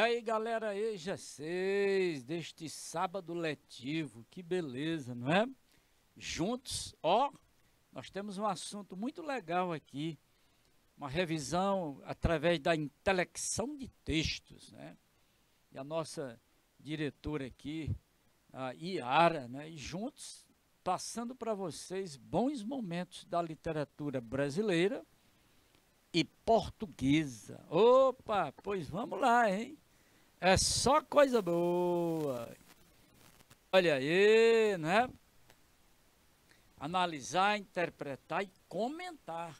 aí, galera, EJA 6 deste sábado letivo, que beleza, não é? Juntos, ó, nós temos um assunto muito legal aqui, uma revisão através da intelecção de textos, né? E a nossa diretora aqui, a Iara, né? E juntos, passando para vocês bons momentos da literatura brasileira e portuguesa. Opa, pois vamos lá, hein? É só coisa boa. Olha aí, né? Analisar, interpretar e comentar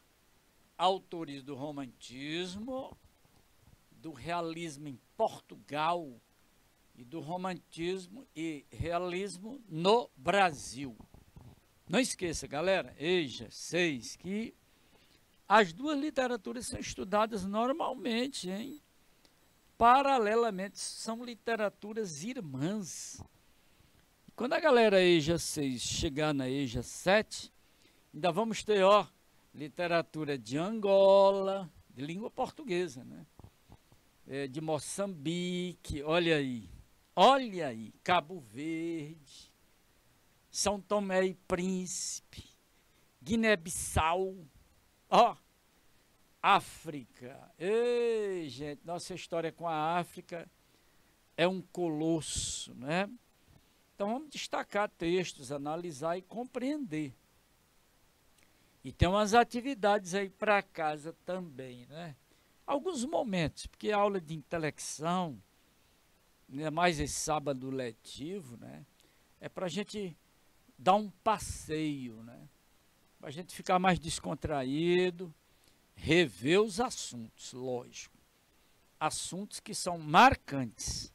autores do romantismo, do realismo em Portugal e do romantismo e realismo no Brasil. Não esqueça, galera, EJA 6, que as duas literaturas são estudadas normalmente, hein? Paralelamente, são literaturas irmãs. Quando a galera EJA 6 chegar na EJA 7, ainda vamos ter, ó, literatura de Angola, de língua portuguesa, né? De Moçambique, olha aí, Cabo Verde, São Tomé e Príncipe, Guiné-Bissau, ó, África. Ei, gente, nossa história com a África é um colosso, né? Então vamos destacar textos, analisar e compreender. E tem umas atividades aí para casa também, né? Alguns momentos, porque a aula de intelecção, ainda mais esse sábado letivo, né? É para a gente dar um passeio, né? Para a gente ficar mais descontraído, rever os assuntos, lógico. Assuntos que são marcantes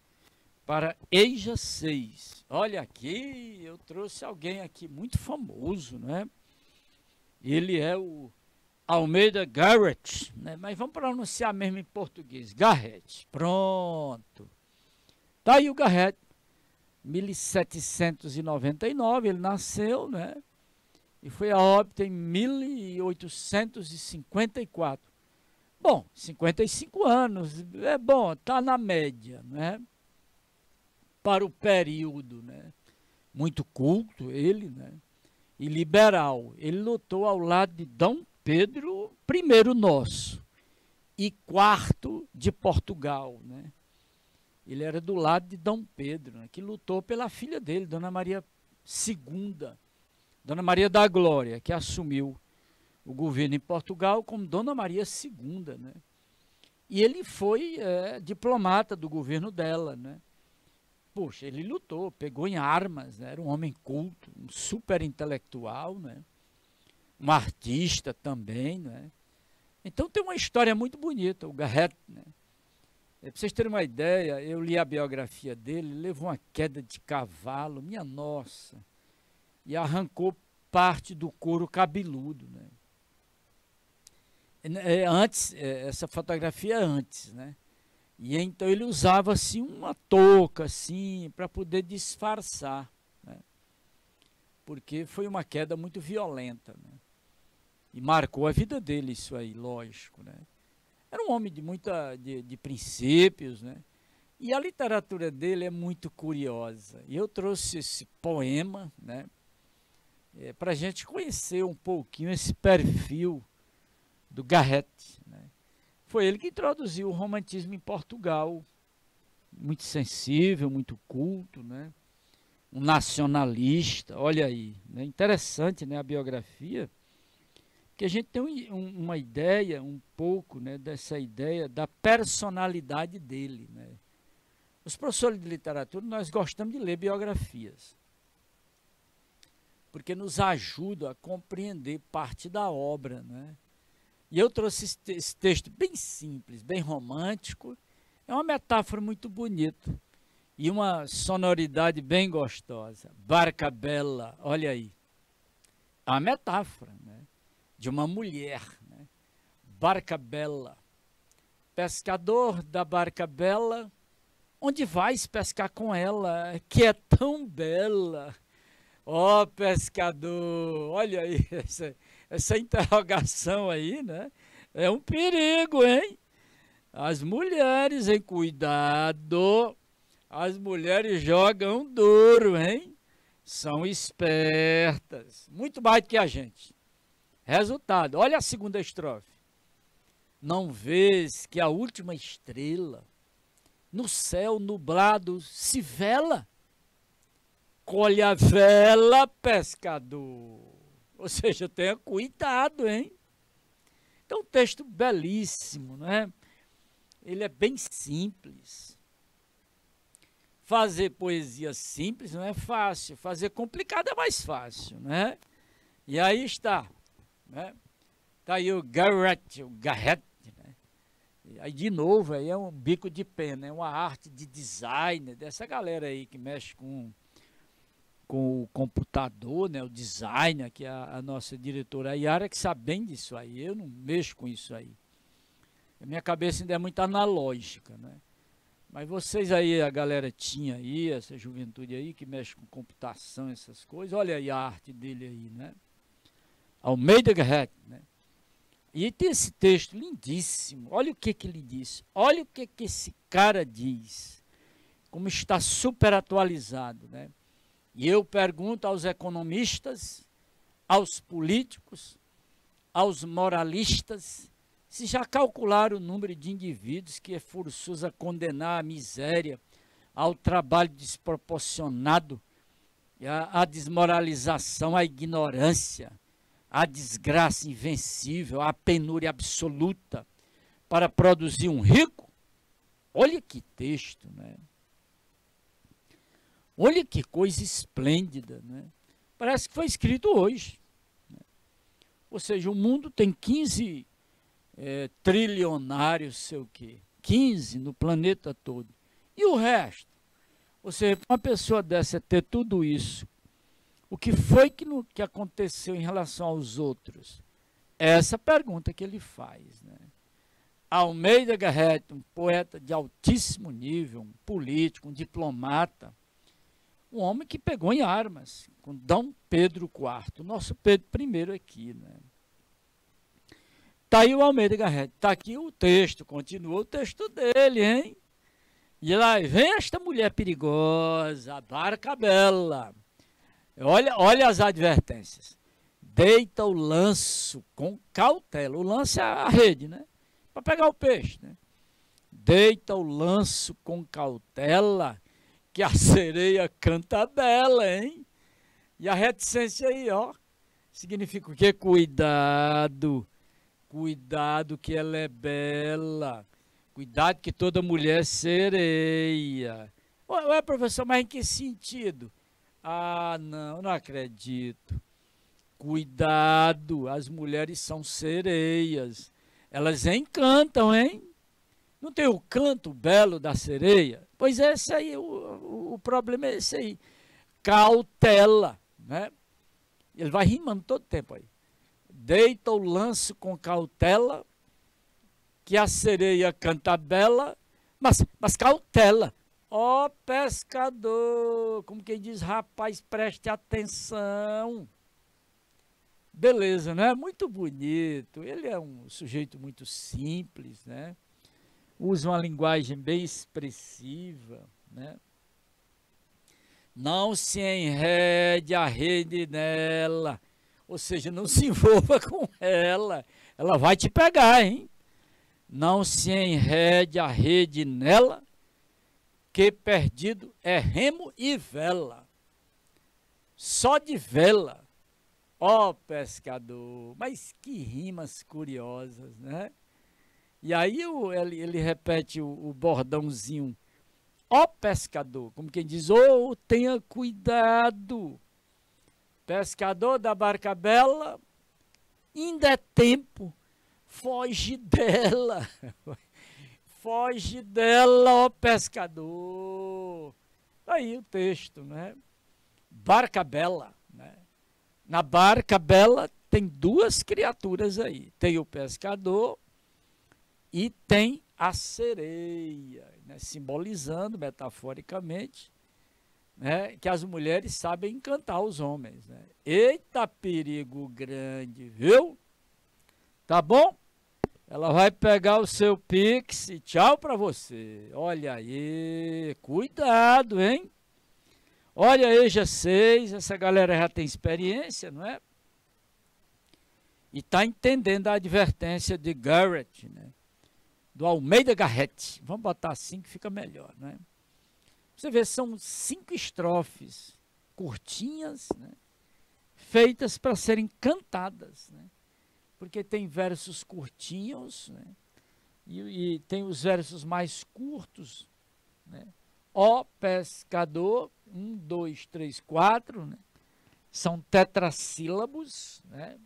para EJA 6. Olha aqui, eu trouxe alguém aqui muito famoso, né? Ele é o Almeida Garrett, né? Mas vamos pronunciar mesmo em português, Garrett. Pronto. Tá aí o Garrett, 1799, ele nasceu, né? E foi a óbito em 1854. Bom, 55 anos, é bom, tá na média, né? Para o período, né? Muito culto ele, né? E liberal. Ele lutou ao lado de Dom Pedro I nosso e IV de Portugal, né? Ele era do lado de Dom Pedro, né? Que lutou pela filha dele, Dona Maria II, Dona Maria da Glória, que assumiu o governo em Portugal como Dona Maria II, né? E ele foi diplomata do governo dela, né? Poxa, ele lutou, pegou em armas, né? Era um homem culto, um super intelectual, né? Um artista também, né? Então tem uma história muito bonita, o Garrett, né? Para vocês terem uma ideia, eu li a biografia dele, ele levou uma queda de cavalo, minha nossa, e arrancou parte do couro cabeludo, né? Essa fotografia é antes, né? E então ele usava assim uma touca assim para poder disfarçar, né? Porque foi uma queda muito violenta, né? E marcou a vida dele isso aí, lógico, né? Era um homem de princípios, né? E a literatura dele é muito curiosa. E eu trouxe esse poema, né? Para a gente conhecer um pouquinho esse perfil do Garrett, né? Foi ele que introduziu o romantismo em Portugal, muito sensível, muito culto, né? Um nacionalista, olha aí, né? Interessante, né, a biografia, que a gente tem uma ideia, um pouco, né, dessa ideia da personalidade dele, né? Os professores de literatura, nós gostamos de ler biografias, porque nos ajuda a compreender parte da obra, né? E eu trouxe esse texto bem simples, bem romântico, é uma metáfora muito bonita e uma sonoridade bem gostosa. Barca Bela, olha aí, é uma metáfora, né, de uma mulher, né? Barca Bela, pescador da Barca Bela, onde vais pescar com ela, que é tão bela? Ó, pescador, olha aí, essa interrogação aí, né? É um perigo, hein? As mulheres, hein? Cuidado. As mulheres jogam duro, hein? São espertas. Muito mais do que a gente. Resultado. Olha a segunda estrofe. Não vês que a última estrela no céu nublado se vela? Colhe a vela, pescador. Ou seja, tenha cuidado, hein? Então, um texto belíssimo, né? Ele é bem simples. Fazer poesia simples não é fácil. Fazer complicado é mais fácil, né? E aí está, né? Tá aí o Garrett, né? E aí, de novo, aí é um bico de pena, é uma arte de design dessa galera aí que mexe com o computador, né, o designer, que é a nossa diretora Yara, que sabe bem disso aí. Eu não mexo com isso aí. A minha cabeça ainda é muito analógica, né? Mas vocês aí, a galera tinha aí, essa juventude aí, que mexe com computação, essas coisas, olha aí a arte dele aí, né? Almeida Garrett, né? E tem esse texto lindíssimo. Olha o que ele disse. Olha o que esse cara diz. Como está super atualizado, né? E eu pergunto aos economistas, aos políticos, aos moralistas, se já calcularam o número de indivíduos que é forçoso a condenar à miséria, ao trabalho desproporcionado, à desmoralização, à ignorância, à desgraça invencível, à penúria absoluta, para produzir um rico? Olha que texto, né? Olha que coisa esplêndida, né? Parece que foi escrito hoje, né? Ou seja, o mundo tem 15 trilionários, sei o quê, 15 no planeta todo. E o resto? Ou seja, uma pessoa dessa ter tudo isso, o que foi que aconteceu em relação aos outros? É essa pergunta que ele faz, né? Almeida Garrett, um poeta de altíssimo nível, um político, um diplomata, um homem que pegou em armas com Dom Pedro IV, o nosso Pedro I aqui, né? Está aí o Almeida Garrett, está aqui o texto, continua o texto dele, hein? E lá vem esta mulher perigosa, a barca bela. Olha as advertências. Deita o lanço com cautela. O lanço é a rede, né? Para pegar o peixe, né? Deita o lanço com cautela, que a sereia canta bela, hein? E a reticência aí, ó, significa o quê? Cuidado, cuidado que ela é bela, cuidado que toda mulher é sereia. Ué, professor, mas em que sentido? Ah, não acredito. Cuidado, as mulheres são sereias, elas encantam, hein? Não tem o canto belo da sereia? Pois é esse aí, o problema é esse aí. Cautela, né? Ele vai rimando todo tempo aí. Deita o lanço com cautela, que a sereia canta bela, mas cautela. Ó pescador, como quem diz, rapaz, preste atenção. Beleza, né? Muito bonito. Ele é um sujeito muito simples, né? Usa uma linguagem bem expressiva, né? Não se enrede a rede nela, ou seja, não se envolva com ela vai te pegar, hein? Não se enrede a rede nela, que perdido é remo e vela. Só de vela, ó pescador, mas que rimas curiosas, né? E aí ele repete o bordãozinho, ó pescador, como quem diz, ô, tenha cuidado, pescador da barca bela, ainda é tempo, foge dela, foge dela, ó pescador. Aí o texto, né? Barca bela, né? Na barca bela tem duas criaturas aí, tem o pescador e tem a sereia, né? Simbolizando metaforicamente, né, que as mulheres sabem encantar os homens, né? Eita perigo grande, viu? Tá bom? Ela vai pegar o seu Pix e tchau para você. Olha aí, cuidado, hein? Olha aí, já 6, essa galera já tem experiência, não é? E está entendendo a advertência de Garrett, né? Do Almeida Garrett. Vamos botar assim que fica melhor, né? Você vê, são 5 estrofes curtinhas, né? Feitas para serem cantadas, né? Porque tem versos curtinhos, né? E tem os versos mais curtos, né? Ó pescador, 1, 2, 3, 4, né? São tetrassílabos, né?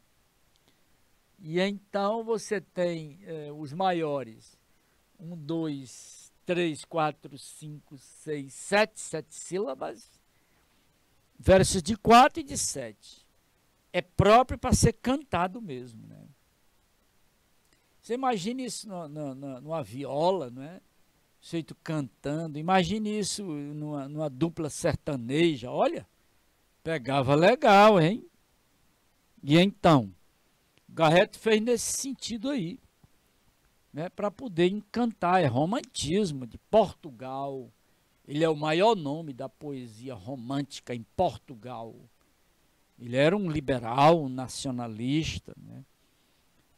E então você tem os maiores, 1, 2, 3, 4, 5, 6, 7 sílabas, versos de 4 e de 7. É próprio para ser cantado mesmo, né? Você imagine isso numa viola, não é? Feito cantando. Imagine isso numa dupla sertaneja. Olha, pegava legal, hein? E então, Garrett fez nesse sentido aí, né? Para poder encantar. É romantismo de Portugal. Ele é o maior nome da poesia romântica em Portugal. Ele era um liberal, um nacionalista, né?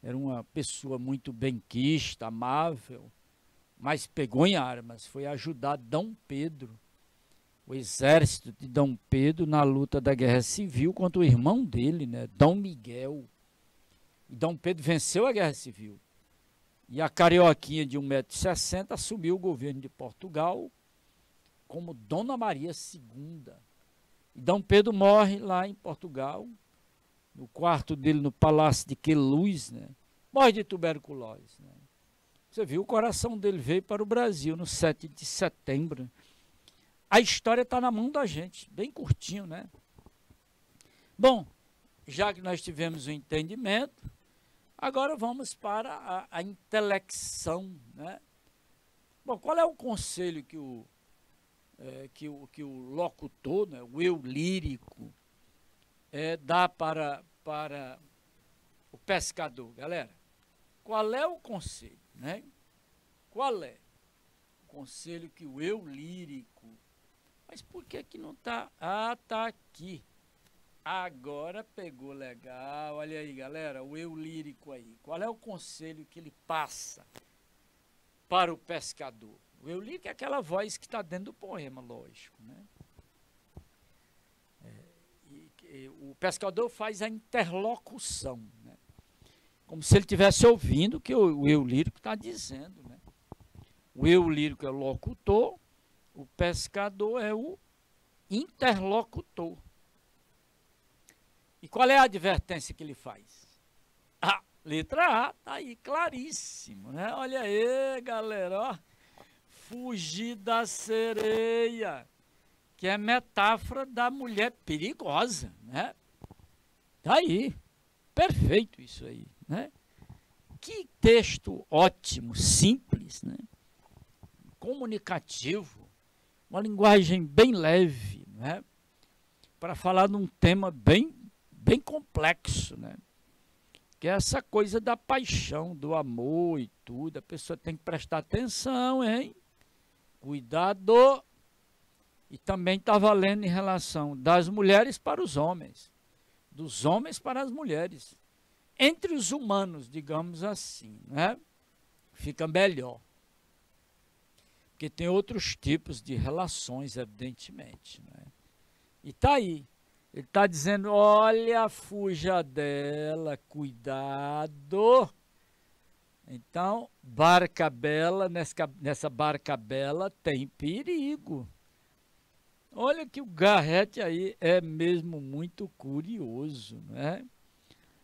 Era uma pessoa muito benquista, amável, mas pegou em armas, foi ajudar Dom Pedro, o exército de Dom Pedro, na luta da Guerra Civil contra o irmão dele, né, Dom Miguel. E Dom Pedro venceu a Guerra Civil. E a carioquinha de 1,60 m assumiu o governo de Portugal como Dona Maria II. E Dom Pedro morre lá em Portugal, no quarto dele no Palácio de Queluz, né? Morre de tuberculose, né? Você viu, o coração dele veio para o Brasil no 7 de setembro. A história está na mão da gente, bem curtinho, né? Bom, já que nós tivemos o entendimento, agora vamos para a intelecção, né? Bom, qual é o conselho que o locutor, né, o eu lírico, dá para o pescador, galera? Qual é o conselho, né? Qual é o conselho que o eu lírico... Mas por que que não está? Ah, está aqui. Agora pegou legal. Olha aí, galera, o eu lírico aí. Qual é o conselho que ele passa para o pescador? O eu lírico é aquela voz que está dentro do poema, lógico, né? O pescador faz a interlocução, né? Como se ele estivesse ouvindo o que o eu lírico está dizendo, né? O eu lírico é o locutor, o pescador é o interlocutor. E qual é a advertência que ele faz? Letra A, tá aí, claríssimo, né? Olha aí, galera, ó. Fugir da sereia, que é metáfora da mulher perigosa, né? Tá aí, perfeito isso aí, né? Que texto ótimo, simples, né? Comunicativo, uma linguagem bem leve, né? Para falar de um tema bem complexo, né? Que é essa coisa da paixão, do amor e tudo. A pessoa tem que prestar atenção, hein? Cuidado. E também está valendo em relação das mulheres para os homens, dos homens para as mulheres, entre os humanos, digamos assim, né? Fica melhor. Porque tem outros tipos de relações, evidentemente, né? E está aí. Ele está dizendo, olha, fuja dela, cuidado. Então, barca bela, nessa barca bela tem perigo. Olha que o Garrett aí é mesmo muito curioso, né?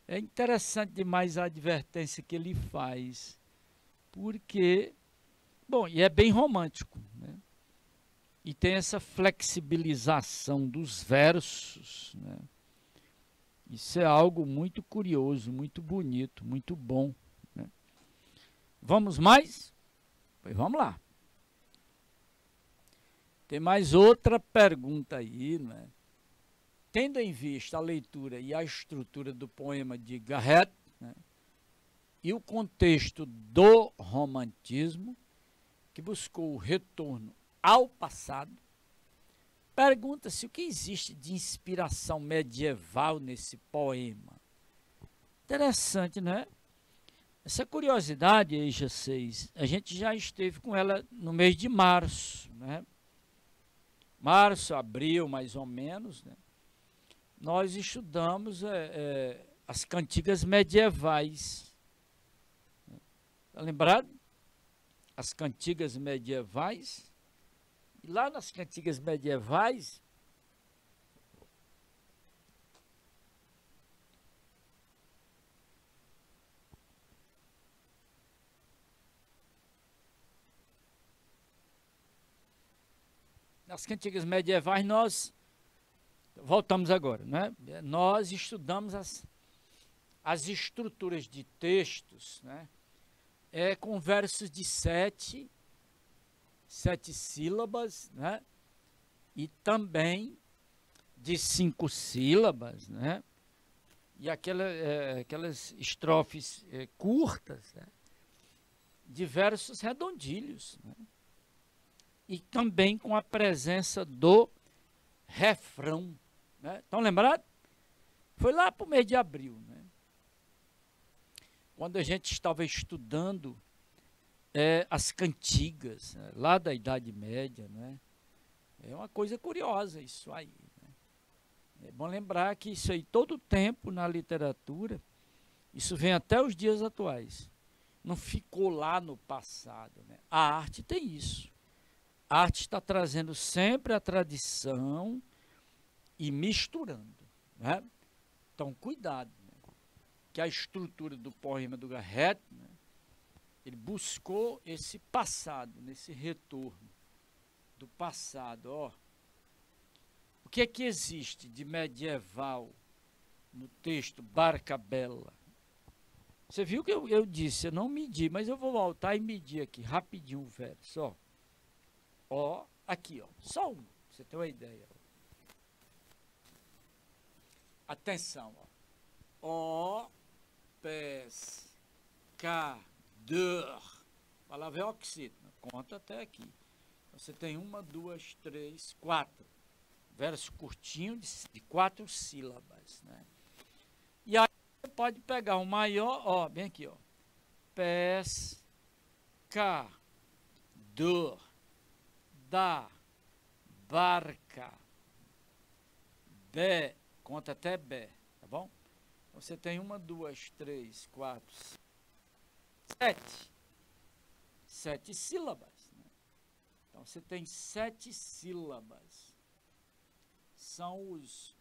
É interessante demais a advertência que ele faz, porque, bom, e é bem romântico, né? E tem essa flexibilização dos versos, né? Isso é algo muito curioso, muito bonito, muito bom, né? Vamos mais? Pois vamos lá. Tem mais outra pergunta aí, né? Tendo em vista a leitura e a estrutura do poema de Garrett, né, e o contexto do romantismo, que buscou o retorno ao passado, pergunta-se o que existe de inspiração medieval nesse poema. Interessante, não é? Essa curiosidade aí, G6, a gente já esteve com ela no mês de março, né? Março, abril, mais ou menos, né? Nós estudamos as cantigas medievais. Está lembrado? As cantigas medievais. E lá nas cantigas medievais, nós voltamos agora, né? Nós estudamos as estruturas de textos, né? Com versos de sete sílabas, né? E também de 5 sílabas, né? E aquelas estrofes curtas, né? De versos redondilhos, né? E também com a presença do refrão, né? Estão lembrados? Foi lá para o mês de abril, né? Quando a gente estava estudando as cantigas, né? Lá da Idade Média, né? É uma coisa curiosa isso aí, né? É bom lembrar que isso aí, todo o tempo na literatura, isso vem até os dias atuais. Não ficou lá no passado, né? A arte tem isso. A arte está trazendo sempre a tradição e misturando, né? Então, cuidado, né? Que a estrutura do poema do Garrett, né? Ele buscou esse passado, nesse retorno do passado. Ó, o que é que existe de medieval no texto Barca Bela? Você viu que eu disse, eu não medi, mas eu vou voltar e medir aqui, rapidinho o verso, ó. Ó, aqui, ó, só um, pra você ter uma ideia. Atenção, ó. O, pescador. A palavra é oxítona, conta até aqui. Você tem 1, 2, 3, 4. Verso curtinho de 4 sílabas, né? E aí você pode pegar o maior, ó, bem aqui, ó. Pescador. Da barca, B, conta até B, tá bom? Então, você tem 1, 2, 3, 4, 7 sílabas, né? Então você tem 7 sílabas, são os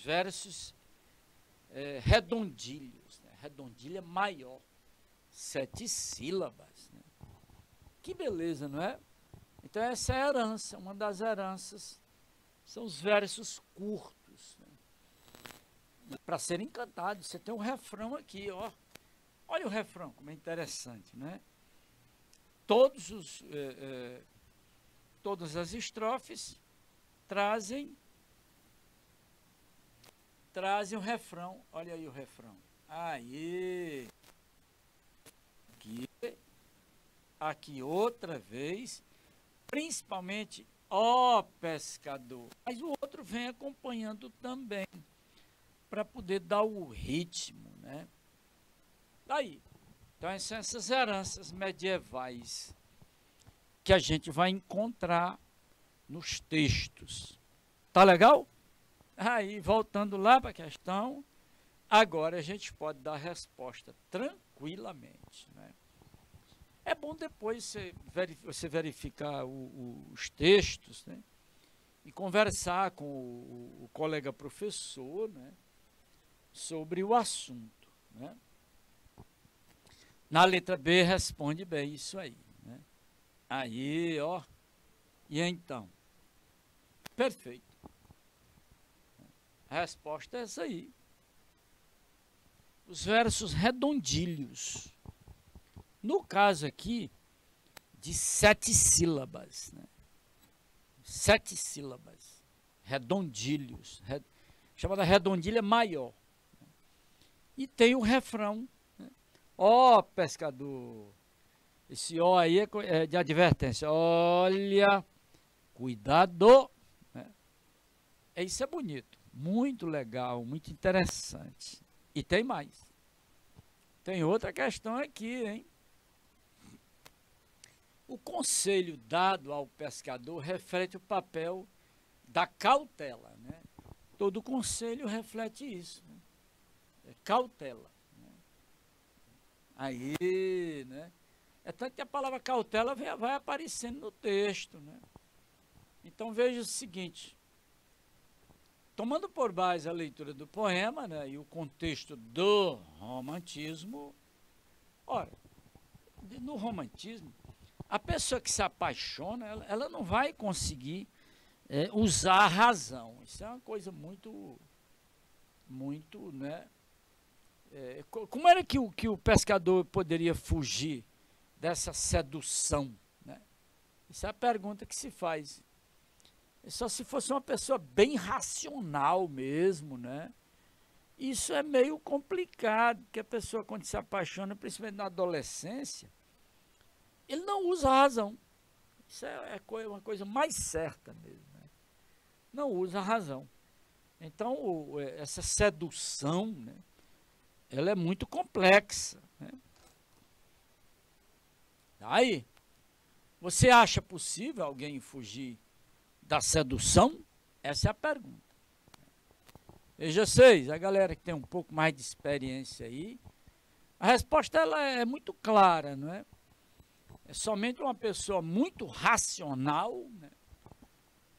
versos redondilhos, né? Redondilha maior, 7 sílabas, né? Que beleza, não é? Então essa é a herança, uma das heranças são os versos curtos, né? Para serem cantados. Você tem um refrão aqui, ó. Olha o refrão, como é interessante, né? Todas as estrofes trazem o refrão. Olha aí o refrão. Aí. Aqui outra vez, principalmente ó pescador. Mas o outro vem acompanhando também, para poder dar o ritmo, né? Daí. Então, são essas heranças medievais que a gente vai encontrar nos textos. Tá legal? Aí, voltando lá para a questão, agora a gente pode dar a resposta tranquilamente, né? É bom depois você verificar os textos, né? E conversar com o colega professor, né? Sobre o assunto, né? Na letra B responde bem isso aí, né? Aí, ó. E então? Perfeito. A resposta é essa aí. Os versos redondilhos. No caso aqui, de 7 sílabas, né? 7 sílabas, redondilhos, chamada redondilha maior. E tem o refrão, né? Ó, pescador, esse ó aí é de advertência. Olha, cuidado, né? Isso é bonito, muito legal, muito interessante. E tem mais. Tem outra questão aqui, hein? O conselho dado ao pescador reflete o papel da cautela, né? Todo conselho reflete isso, né? É cautela, né? Aí, né? É tanto que a palavra cautela vai aparecendo no texto, né? Então veja o seguinte, tomando por base a leitura do poema, né, e o contexto do romantismo, ora, no romantismo, a pessoa que se apaixona, ela não vai conseguir usar a razão. Isso é uma coisa muito, né? Como era que o pescador poderia fugir dessa sedução, né? Essa é a pergunta que se faz. Só se fosse uma pessoa bem racional mesmo, né? Isso é meio complicado, porque a pessoa quando se apaixona, principalmente na adolescência, ele não usa a razão. Isso é uma coisa mais certa mesmo, né? Não usa a razão. Então, essa sedução, né, ela é muito complexa, né? Aí, você acha possível alguém fugir da sedução? Essa é a pergunta. Veja vocês, a galera que tem um pouco mais de experiência aí, a resposta ela é muito clara, não é? É somente uma pessoa muito racional,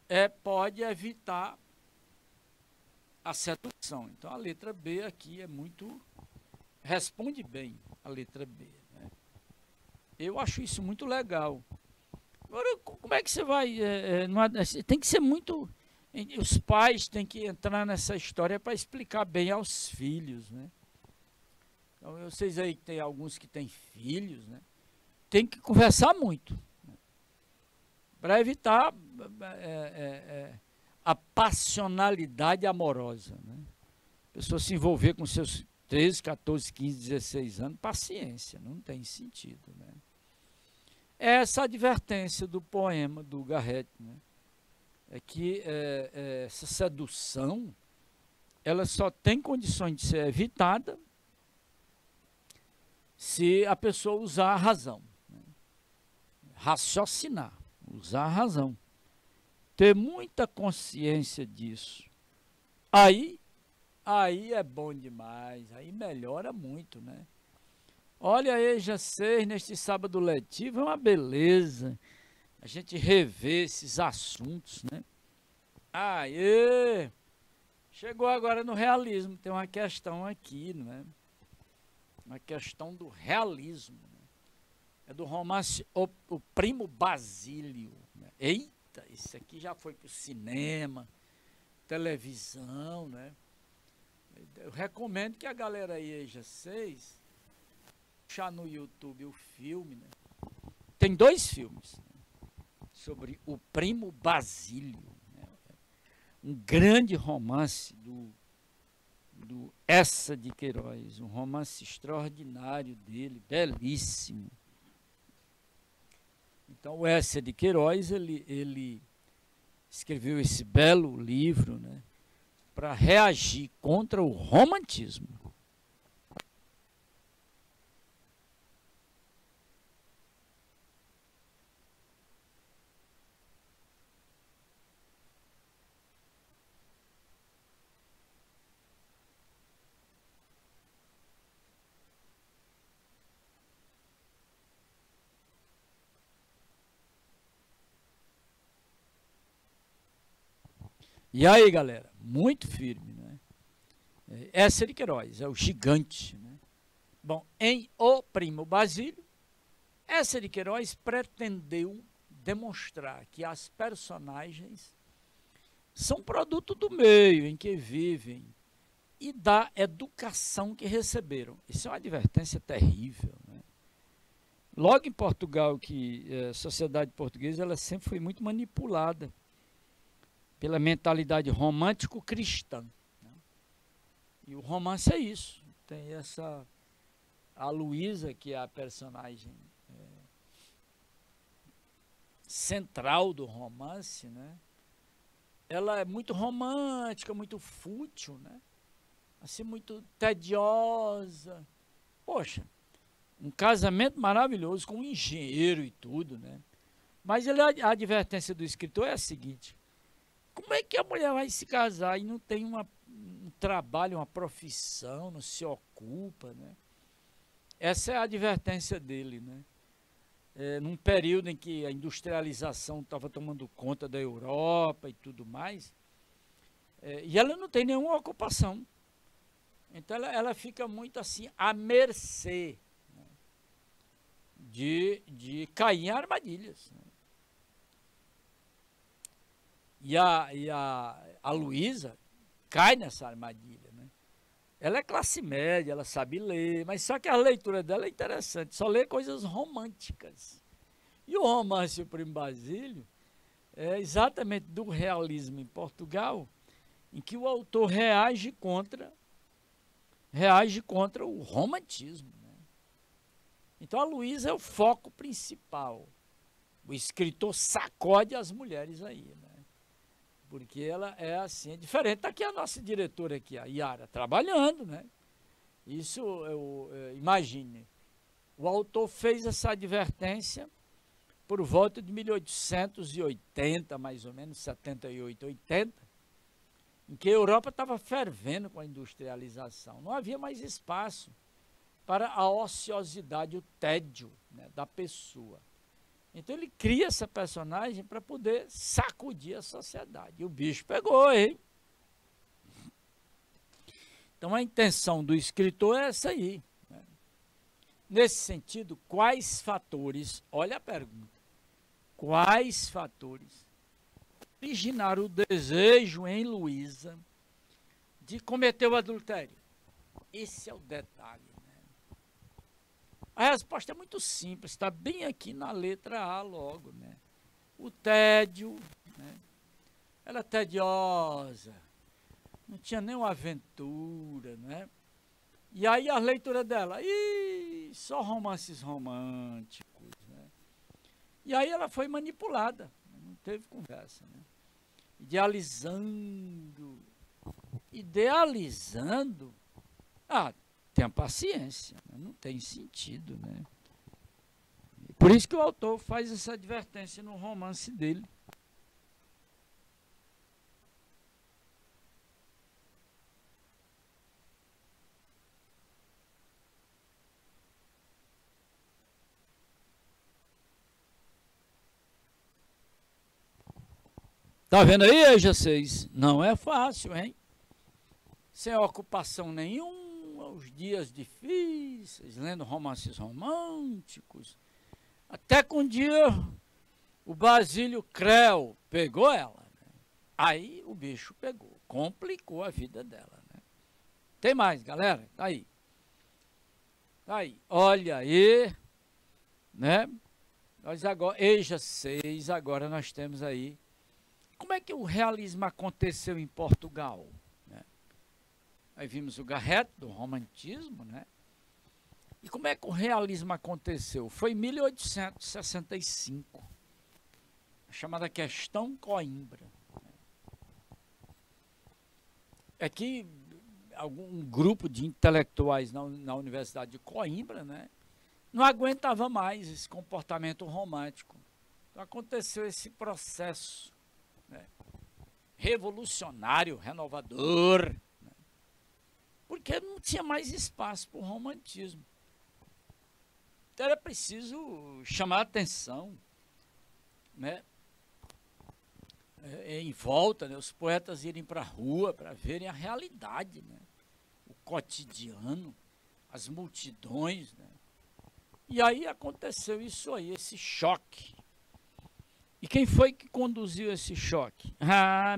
né, pode evitar a sedução. Então a letra B aqui é muito, responde bem a letra B, né? Eu acho isso muito legal. Agora, como é que você vai, tem que ser muito, os pais têm que entrar nessa história para explicar bem aos filhos, né? Então vocês aí que tem alguns que têm filhos, né, tem que conversar muito, né, para evitar a passionalidade amorosa, né? A pessoa se envolver com seus 13, 14, 15, 16 anos, paciência, não tem sentido, né? Essa advertência do poema do Garrett, né, é que essa sedução, ela só tem condições de ser evitada se a pessoa usar a razão, né? Raciocinar, usar a razão, ter muita consciência disso. Aí é bom demais, aí melhora muito, né? Olha aí, já sei, neste sábado letivo é uma beleza a gente rever esses assuntos, né? Aê! Chegou agora no realismo, tem uma questão aqui, né? Uma questão do realismo, né? É do romance o Primo Basílio, né? Eita, isso aqui já foi para o cinema, televisão, né? Eu recomendo que a galera aí, já vocês, achar no YouTube o filme, né? Tem 2 filmes, né, sobre o Primo Basílio, né? Um grande romance do Eça de Queiroz, um romance extraordinário dele, belíssimo. Então o Eça de Queiroz, ele escreveu esse belo livro, né, para reagir contra o romantismo. E aí, galera, muito firme, né? Eça de Queiroz, é o gigante, né? Bom, em O Primo Basílio, Eça de Queiroz pretendeu demonstrar que as personagens são produto do meio em que vivem e da educação que receberam. Isso é uma advertência terrível, né? Logo em Portugal, que a sociedade portuguesa ela sempre foi muito manipulada pela mentalidade romântico-cristã, né? E o romance é isso, tem essa... A Luísa, que é a personagem central do romance, né? Ela é muito romântica, muito fútil, né? Assim, muito tediosa. Poxa, um casamento maravilhoso com um engenheiro e tudo, né? Mas a advertência do escritor é a seguinte: como é que a mulher vai se casar e não tem um trabalho, uma profissão, não se ocupa, né? Essa é a advertência dele, né? Num período em que a industrialização estava tomando conta da Europa e tudo mais, e ela não tem nenhuma ocupação. Então ela fica muito assim à mercê, né, de cair em armadilhas, né? E a Luísa cai nessa armadilha, né? Ela é classe média, ela sabe ler, mas só que a leitura dela é interessante, só lê coisas românticas. E o romance O Primo Basílio é exatamente do realismo em Portugal, em que o autor reage contra o romantismo, né? Então a Luísa é o foco principal. O escritor sacode as mulheres aí, né? Porque ela é assim, é diferente. Está aqui a nossa diretora aqui, a Yara, trabalhando, né? Isso, imagine, o autor fez essa advertência por volta de 1880, mais ou menos, 78, 80, em que a Europa estava fervendo com a industrialização. Não havia mais espaço para a ociosidade, o tédio, né, da pessoa. Então ele cria essa personagem para poder sacudir a sociedade. E o bicho pegou, hein? Então a intenção do escritor é essa aí, né? Nesse sentido, quais fatores, olha a pergunta, quais fatores originaram o desejo em Luísa de cometer o adultério? Esse é o detalhe. A resposta é muito simples, está bem aqui na letra A logo, né? O tédio, né? Ela é tediosa, não tinha nenhuma aventura, né? E aí a leitura dela, só romances românticos, né? E aí ela foi manipulada, não teve conversa, né? Idealizando, tenha paciência, né? Não tem sentido, né? Por isso que o autor faz essa advertência no romance dele. Tá vendo aí, Eja 6? Não é fácil, hein? Sem ocupação nenhuma, os dias difíceis, lendo romances românticos. Até que um dia o Basílio Creu pegou ela, né? Aí o bicho pegou, complicou a vida dela, né? Tem mais, galera? Tá aí. Tá aí. Olha aí, né? Nós agora, Eja 6, agora nós temos aí. Como é que o realismo aconteceu em Portugal? Né? Aí vimos o Garrett, do romantismo, né? E como é que o realismo aconteceu? Foi em 1865, a chamada Questão Coimbra. É que algum grupo de intelectuais na Universidade de Coimbra, né, não aguentava mais esse comportamento romântico. Então aconteceu esse processo, né, revolucionário, renovador, né, porque não tinha mais espaço para o romantismo. Então era preciso chamar a atenção, né, em volta, né, os poetas irem para a rua para verem a realidade, né, o cotidiano, as multidões, né. E aí aconteceu isso aí, esse choque. E quem foi que conduziu esse choque?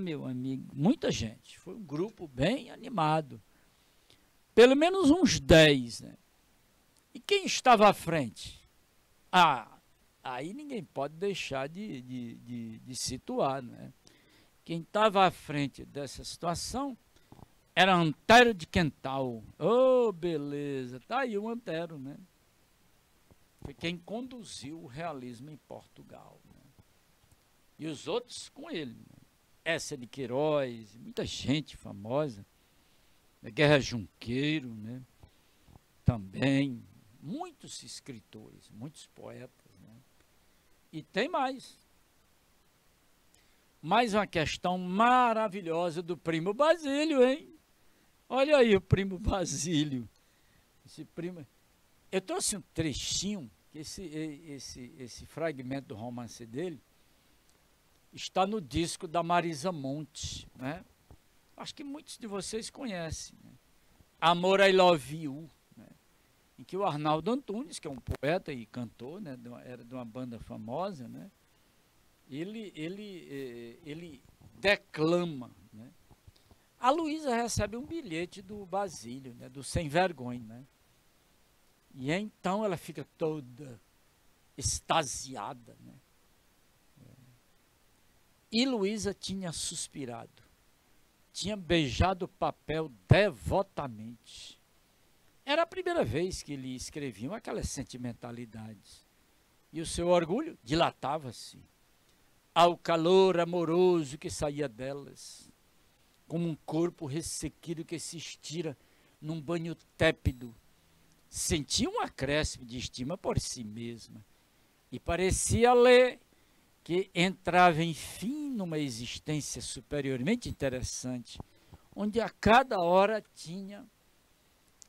Meu amigo, muita gente. Foi um grupo bem animado. Pelo menos uns 10, né? E quem estava à frente? Aí ninguém pode deixar de situar, né? Quem estava à frente dessa situação era Antero de Quental. Oh, beleza. Tá aí o Antero, né? Foi quem conduziu o realismo em Portugal, né? E os outros com ele, né? Essa de Queiroz, muita gente famosa. Guerra Junqueiro, né? Também. Muitos escritores, muitos poetas, né? E tem mais. Mais uma questão maravilhosa do primo Basílio, hein? Olha aí o primo Basílio. Esse primo... Eu trouxe um trechinho, esse fragmento do romance dele está no disco da Marisa Monte, né? Acho que muitos de vocês conhecem, né? Amor, I Love You, né? Em que o Arnaldo Antunes, que é um poeta e cantor, né? Era de uma banda famosa, né? Ele declama, né? A Luísa recebe um bilhete do Basílio, né? Do Sem Vergonha, né? E então ela fica toda extasiada, né? E Luísa tinha suspirado, tinha beijado o papel devotamente. Era a primeira vez que lhe escreviam aquelas sentimentalidades. E o seu orgulho dilatava-se ao calor amoroso que saía delas, como um corpo ressequido que se estira num banho tépido. Sentia um acréscimo de estima por si mesma e parecia-lhe que entrava, enfim, numa existência superiormente interessante, onde a cada hora tinha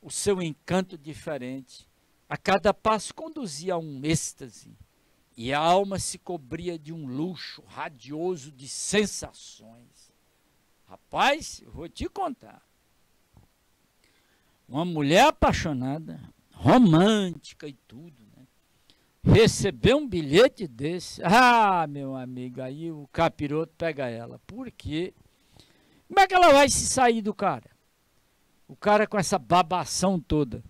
o seu encanto diferente, a cada passo conduzia a um êxtase, e a alma se cobria de um luxo radioso de sensações. Rapaz, eu vou te contar. Uma mulher apaixonada, romântica e tudo, né? Receber um bilhete desse, meu amigo, aí o capiroto pega ela. Por quê? Como é que ela vai se sair do cara? O cara com essa babação toda,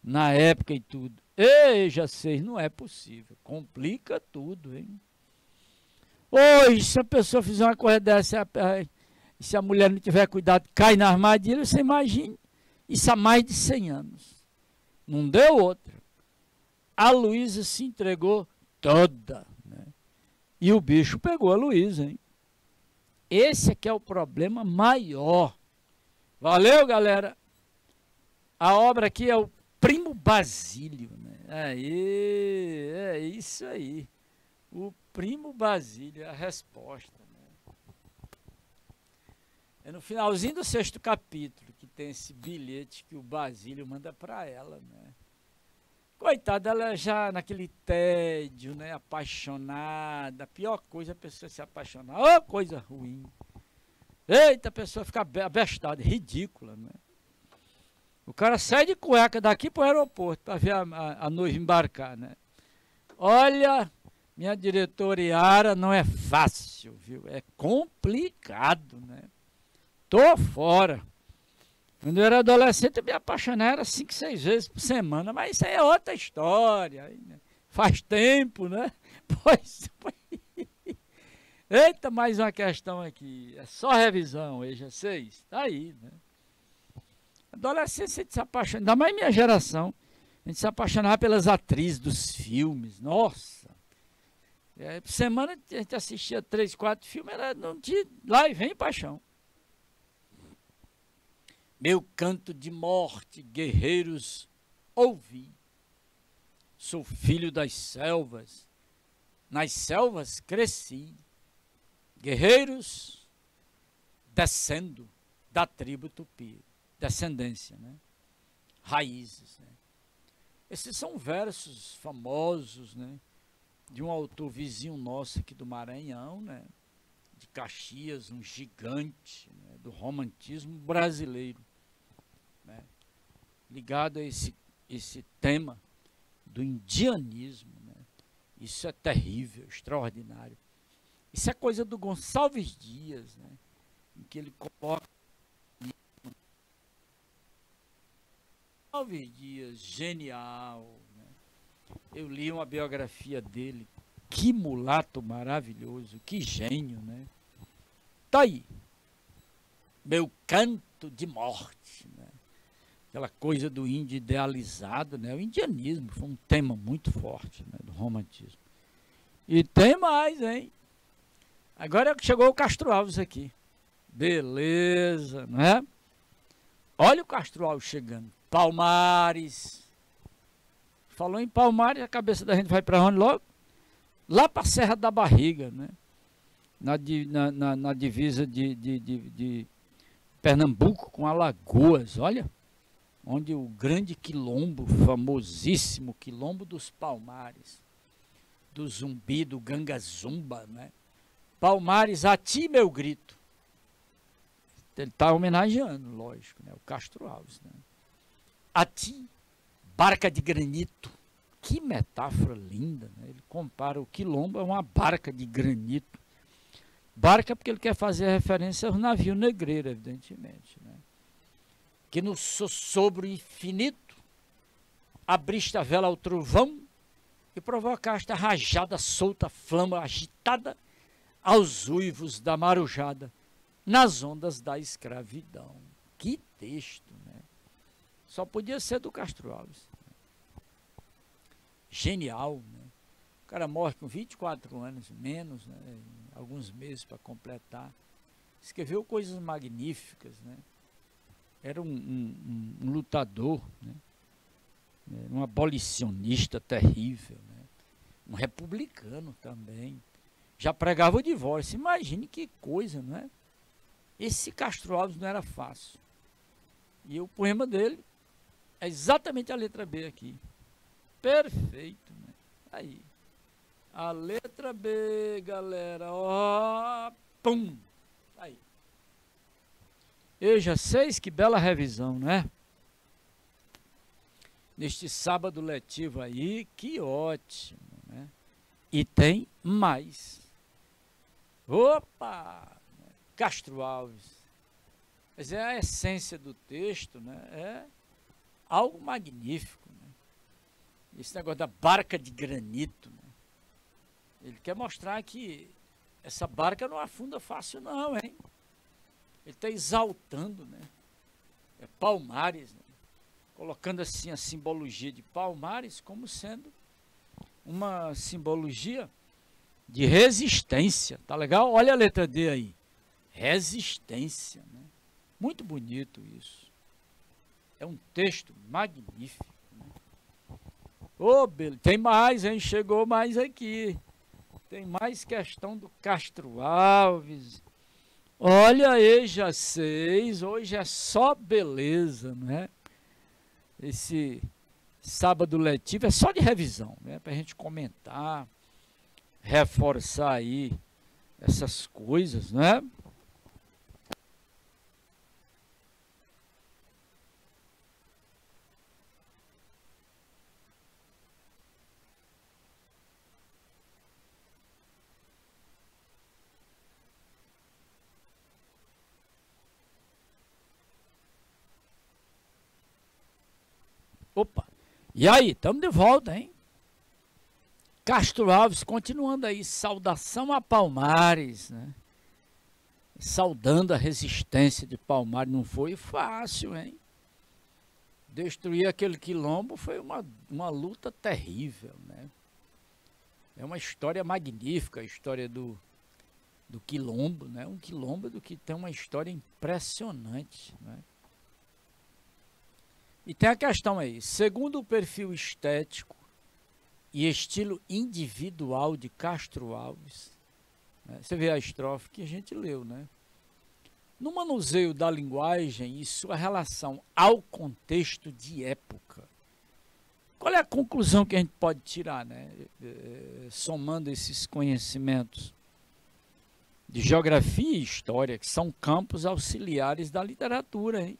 na época e tudo. Ei, já sei, não é possível. Complica tudo, hein? Hoje, se a pessoa fizer uma coisa dessa, se a mulher não tiver cuidado, cai na armadilha, você imagina. Isso há mais de 100 anos. Não deu outra. A Luísa se entregou toda, né? E o bicho pegou a Luísa, hein? Esse aqui é o problema maior. Valeu, galera? A obra aqui é o Primo Basílio, né? Aí, é isso aí. O Primo Basílio é a resposta, né? É no finalzinho do 6º capítulo que tem esse bilhete que o Basílio manda para ela, né? Coitada, ela já naquele tédio, né? Apaixonada. A pior coisa é a pessoa se apaixonar. Oh, coisa ruim. Eita, a pessoa fica abestada, ridícula, né? O cara sai de cueca daqui para o aeroporto para ver a noiva embarcar, né? Olha, minha diretora Yara, não é fácil, viu? É complicado, né? Tô fora. Quando eu era adolescente, eu me apaixonava 5, 6 vezes por semana, mas isso aí é outra história, né? Faz tempo, né? Pois. Eita, mais uma questão aqui. É só revisão, EJA 6. Tá aí, né? Adolescência, a gente se apaixona, ainda mais minha geração. A gente se apaixonava pelas atrizes dos filmes. Nossa! Por semana a gente assistia 3, 4 filmes, era, não tinha, lá e vem paixão. Meu canto de morte, guerreiros, ouvi. Sou filho das selvas, nas selvas cresci. Guerreiros, descendo da tribo Tupi. Descendência, né? Raízes, né? Esses são versos famosos, né? De um autor vizinho nosso aqui do Maranhão, né? De Caxias, um gigante, né? Do romantismo brasileiro, né? Ligado a esse tema do indianismo, né? Isso é terrível, extraordinário. Isso é coisa do Gonçalves Dias, né? Em que ele coloca Gonçalves Dias, genial, né? Eu li uma biografia dele, que mulato maravilhoso, que gênio, né? Tá aí, meu canto grito de morte, né? Aquela coisa do índio idealizado, né? O indianismo foi um tema muito forte, né, do romantismo. E tem mais, hein? Agora chegou o Castro Alves aqui. Beleza, né? Olha o Castro Alves chegando. Palmares. Falou em Palmares, a cabeça da gente vai para onde logo? Lá para a Serra da Barriga, né? Na divisa de Pernambuco com Alagoas, olha. Onde o grande quilombo, famosíssimo quilombo dos Palmares, do Zumbi, do Gangazumba, né? Palmares, a ti meu grito. Ele está homenageando, lógico, né? O Castro Alves, né? A ti, barca de granito. Que metáfora linda, né? Ele compara o quilombo a uma barca de granito. Barca porque ele quer fazer referência ao navio negreiro, evidentemente, né? Que no sossobro infinito abriste a vela ao trovão e provocaste a rajada solta, flama agitada aos uivos da marujada nas ondas da escravidão. Que texto, né? Só podia ser do Castro Alves. Genial, né? O cara morre com 24 anos, menos, né? Alguns meses para completar. Escreveu coisas magníficas, né? Era um lutador, né? Um abolicionista terrível, né? Um republicano também. Já pregava o divórcio. Imagine que coisa, não é? Esse Castro Alves não era fácil. E o poema dele é exatamente a letra B aqui. Perfeito, né? Aí. A letra B, galera. Ó, pum. Aí. Veja, 6, que bela revisão, né? Neste sábado letivo aí, que ótimo, né? E tem mais. Opa! Castro Alves. Mas é a essência do texto, né? É algo magnífico, né? Esse negócio da barca de granito, né? Ele quer mostrar que essa barca não afunda fácil não, hein? Ele está exaltando, né? É Palmares, né? Colocando assim a simbologia de Palmares como sendo uma simbologia de resistência, tá legal? Olha a letra D aí, resistência, né? Muito bonito isso. É um texto magnífico, né? Ô, tem mais, hein? Chegou mais aqui. Tem mais questão do Castro Alves. Olha aí, já 6, hoje é só beleza, né? Esse sábado letivo é só de revisão, né? Para a gente comentar, reforçar aí essas coisas, né? Opa, e aí, estamos de volta, hein? Castro Alves, continuando aí, saudação a Palmares, né? Saudando a resistência de Palmares, não foi fácil, hein? Destruir aquele quilombo foi uma luta terrível, né? É uma história magnífica, a história do quilombo, né? Um quilombo do que tem uma história impressionante, né? E tem a questão aí, segundo o perfil estético e estilo individual de Castro Alves, né? Você vê a estrofe que a gente leu, né? No manuseio da linguagem e sua relação ao contexto de época, qual é a conclusão que a gente pode tirar, né? Somando esses conhecimentos de geografia e história, que são campos auxiliares da literatura, hein?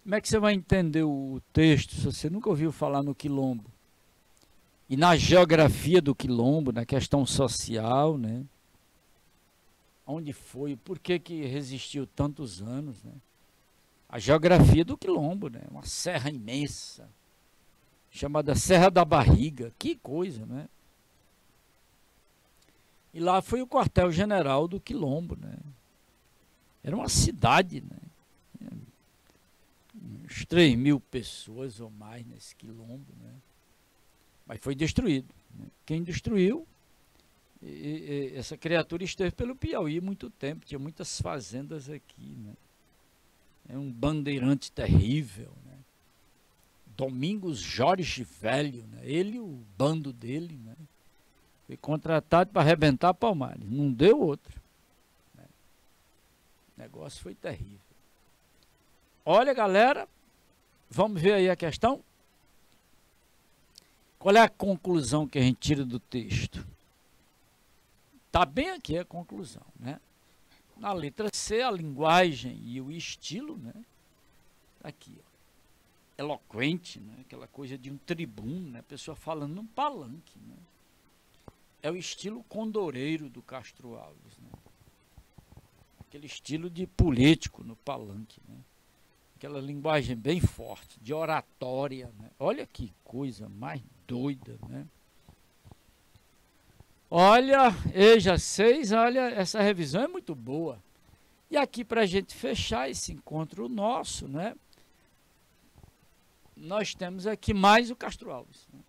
Como é que você vai entender o texto se você nunca ouviu falar no quilombo? E na geografia do quilombo, na questão social, né? Onde foi, por que resistiu tantos anos, né? A geografia do quilombo, né? Uma serra imensa, chamada Serra da Barriga, que coisa, né? E lá foi o quartel-general do quilombo, né? Era uma cidade, né? uns 3.000 pessoas ou mais nesse quilombo, né? Mas foi destruído, né? Quem destruiu, essa criatura esteve pelo Piauí muito tempo, tinha muitas fazendas aqui, né? É um bandeirante terrível, né? Domingos Jorge Velho, né? Ele e o bando dele, né? Foi contratado para arrebentar Palmares, não deu outra, né? O negócio foi terrível. Olha, galera, vamos ver aí a questão. Qual é a conclusão que a gente tira do texto? Está bem aqui a conclusão, né? Na letra C, a linguagem e o estilo, né? Aqui, ó. Eloquente, né? Aquela coisa de um tribuno, né? A pessoa falando num palanque, né? É o estilo condoreiro do Castro Alves, né? Aquele estilo de político no palanque, né? Aquela linguagem bem forte, de oratória, né? Olha que coisa mais doida, né? Olha, EJA 6, olha, essa revisão é muito boa. E aqui, para a gente fechar esse encontro nosso, né? Nós temos aqui mais o Castro Alves, né?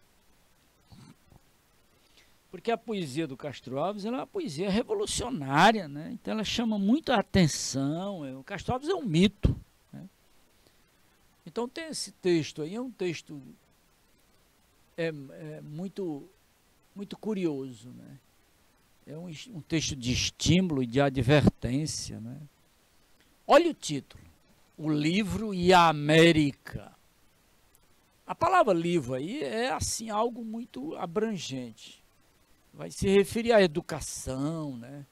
Porque a poesia do Castro Alves ela é uma poesia revolucionária, né? Então ela chama muito a atenção. O Castro Alves é um mito, né? Então tem esse texto aí, é um texto muito curioso, né? É um texto de estímulo e de advertência, né? Olha o título: O Livro e a América. A palavra livro aí é assim algo muito abrangente. Vai se referir à educação, né?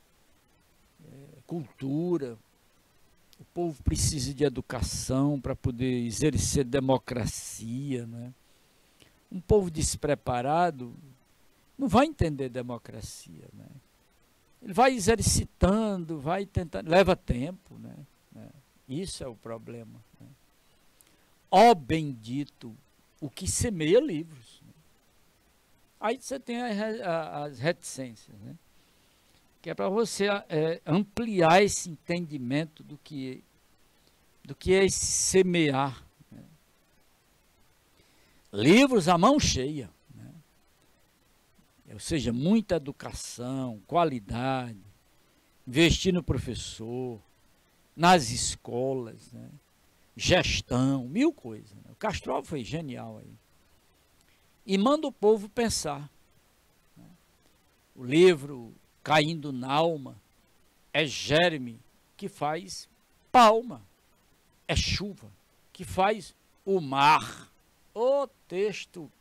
Cultura. O povo precisa de educação para poder exercer democracia, né? Um povo despreparado não vai entender democracia, né? Ele vai exercitando, vai tentando, leva tempo, né? Isso é o problema, né? Ó bendito, o que semeia livros. Aí você tem as reticências, né? Que é para você ampliar esse entendimento do que é esse semear, né? Livros à mão cheia, né? Ou seja, muita educação, qualidade, investir no professor, nas escolas, né? Gestão, mil coisas, né? O Castro Alves foi genial aí. E manda o povo pensar, né? O livro Caindo na Alma é germe que faz palma, é chuva que faz o mar. O texto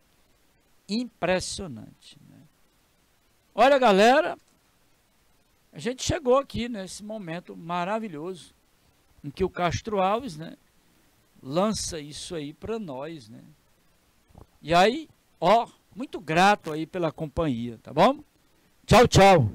impressionante, né? Olha, galera, a gente chegou aqui nesse momento maravilhoso em que o Castro Alves, né, lança isso aí para nós, né? E aí, ó, muito grato aí pela companhia, tá bom? Tchau, tchau.